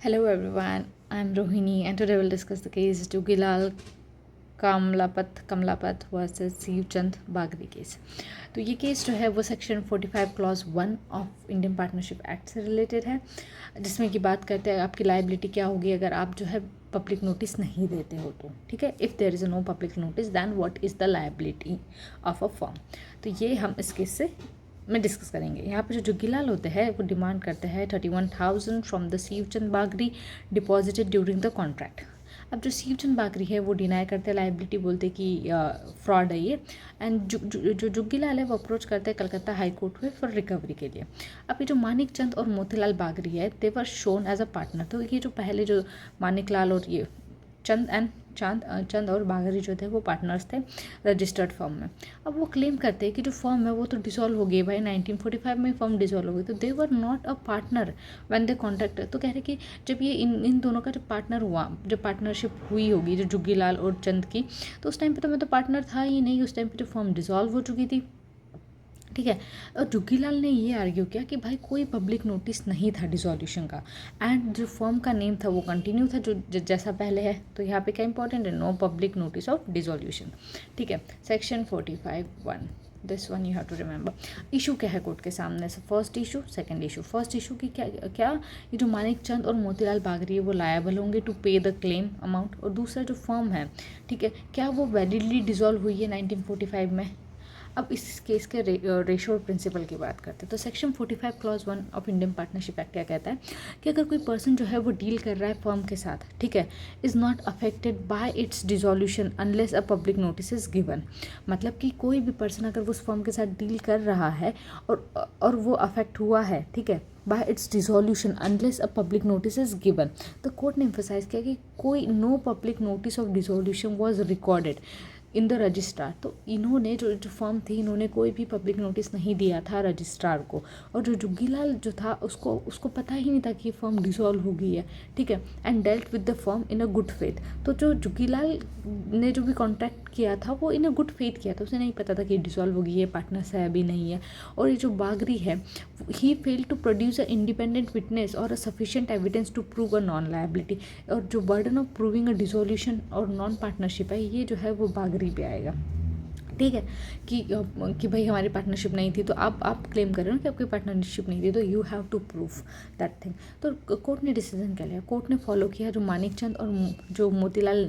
Hello everyone, I'm Rohini and today we'll discuss the case Jugilal Kamlapat versus Shivchand Bagri case. तो ये case जो है वो section 45 clause 1 of Indian partnership act से related है, जिसमें कि बात करते हैं आपकी लाइबिलिटी क्या होगी अगर आप जो है पब्लिक नोटिस नहीं देते हो तो। ठीक है, if there is no public notice than what is the liability of a firm. तो ये हम इस केस से में डिस्कस करेंगे। यहाँ पे जो जुग्गीलाल होते हैं वो डिमांड करते हैं 31,000 from the Shivchand Bagri deposited during the contract. अब जो शिवचंद बागरी है वो डिनाई करते हैं लाइबिलिटी, बोलते कि फ्रॉड है ये। एंड जो जुग्गीलाल है वो अप्रोच करते हैं कलकत्ता हाई कोर्ट में फॉर रिकवरी के लिए। अब ये जो मानिक चंद और मोतीलाल बागरी है they were shown as a partner. तो ये जो पहले जो मानिक लाल और ये चंद और बागरी जो थे वो पार्टनर्स थे रजिस्टर्ड फर्म में। अब वो क्लेम करते हैं कि जो फर्म है वो तो डिसॉल्व हो गई भाई, 1945 में फर्म डिसॉल्व हो गई, तो they were not a partner when they contract. तो कह रहे कि जब ये इन दोनों का जब पार्टनर हुआ, जब पार्टनरशिप हुई होगी जो जुग्गीलाल और चंद की, तो उस टाइम पे तो मैं तो पार्टनर था ही नहीं, उस टाइम पे जो फर्म डिसॉल्व हो चुकी थी। ठीक है, और जुग्गीलाल ने ये आर्ग्यू किया कि भाई कोई पब्लिक नोटिस नहीं था डिसॉल्यूशन का, एंड जो फर्म का नेम था वो कंटिन्यू था जो जैसा पहले है। तो यहाँ पे क्या इंपॉर्टेंट है, no public notice of dissolution. ठीक है, section 45(1) this one you have to remember. Issue क्या है कोर्ट के सामने से, first issue second issue. First issue की क्या ये जो मानिक चंद और मोतीलाल बागरी है वो लायबल होंगे टू पे द क्लेम अमाउंट, और दूसरा जो फर्म है, ठीक है, क्या वो वैलिडली डिसॉल्व हुई है 1945 में। अब इस केस के रेशो और प्रिंसिपल की बात करते हैं। तो section 45 clause 1 of Indian partnership act क्या कहता है कि अगर कोई पर्सन जो है वो डील कर रहा है फर्म के साथ, ठीक है, is not affected by its dissolution unless a public notice is given. मतलब कि कोई भी पर्सन अगर उस फर्म के साथ डील कर रहा है और वो अफेक्ट हुआ है, ठीक है, by its dissolution unless a public notice is given. तो कोर्ट ने एम्फोसाइज किया कि कोई no public notice of dissolution was recorded in the registrar. तो इन्होंने जो फर्म थी इन्होंने कोई भी पब्लिक नोटिस नहीं दिया था रजिस्ट्रार को, और जो जुग्गीलाल जो था उसको पता ही नहीं था कि ये फर्म डिसॉल्व हो गई है। ठीक है, and dealt with the firm in a good faith. तो जो जुग्गीलाल ने जो भी कॉन्ट्रैक्ट किया था वो इन अ गुड फेथ किया था, उसे नहीं पता था कि डिसॉल्व हो गई है, पार्टनर्स है अभी नहीं है। और ये जो बागरी है he fail to produce a independent witness और a sufficient evidence to prove a non liability. और जो burden of proving a dissolution और नॉन पार्टनरशिप है ये जो है वो बागरी पे आएगा। ठीक है, कि भाई हमारी पार्टनरशिप नहीं थी, तो आप क्लेम कर रहे हो ना कि आपकी पार्टनरशिप नहीं थी, तो you have to proof that thing. तो कोर्ट ने डिसीजन क्या लिया, कोर्ट ने फॉलो किया जो मानिक चंद और जो मोतीलाल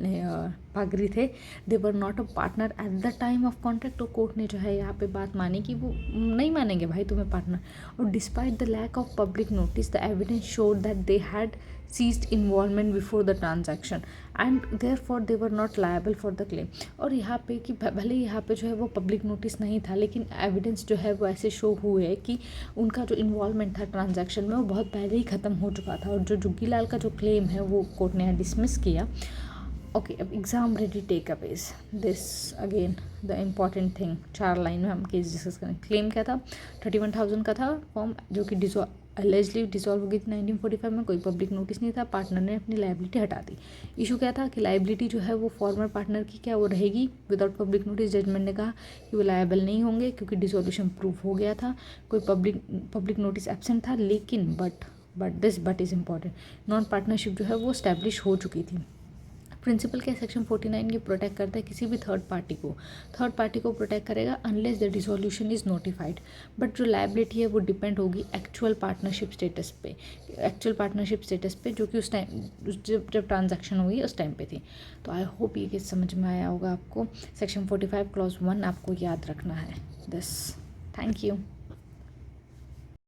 बागरी थे they were not a partner at the time of contract. तो कोर्ट ने जो है यहाँ पे बात मानी कि वो नहीं मानेंगे भाई तुम्हें पार्टनर। और despite the lack of public notice the evidence showed that they had ceased involvement before the transaction and therefore they were not liable for the claim। और यहाँ पे कि भले यहाँ पे जो है वो पब्लिक नोटिस नहीं था, लेकिन एविडेंस जो है वो ऐसे शो हुए कि उनका जो इन्वॉल्वमेंट था ट्रांजैक्शन में वो बहुत पहले ही ख़त्म हो चुका था। और जो जुग्गीलाल का जो क्लेम है वो कोर्ट ने डिसमिस किया। ओके, अब exam ready take up is this again the important thing. 4 line में हम केस डिस्कस करें। क्लेम क्या था, 31,000 का था फॉर्म जो कि अलेजली डिसॉल्व हो गई थी 1945 में, कोई पब्लिक नोटिस नहीं था, पार्टनर ने अपनी लाइबिलिटी हटा दी। इशू क्या था कि लाइबिलिटी जो है वो फॉर्मर पार्टनर की क्या वो रहेगी विदाउट पब्लिक नोटिस। जजमेंट ने कहा कि वो लायबल नहीं होंगे क्योंकि डिसोल्यूशन प्रूफ हो गया था, कोई पब्लिक नोटिस एब्सेंट था, लेकिन but is important, non partnership जो है वो स्टैब्लिश हो चुकी थी। प्रिंसिपल के सेक्शन 49 ये प्रोटेक्ट करता है किसी भी थर्ड पार्टी को प्रोटेक्ट करेगा unless the dissolution is notified. But जो लायबिलिटी है वो डिपेंड होगी एक्चुअल पार्टनरशिप स्टेटस पे जो कि उस टाइम जब ट्रांजैक्शन हुई उस टाइम पे थी। तो आई होप ये केस समझ में आया होगा आपको। सेक्शन 45 क्लॉज 1 आपको याद रखना है दिस। Thank you.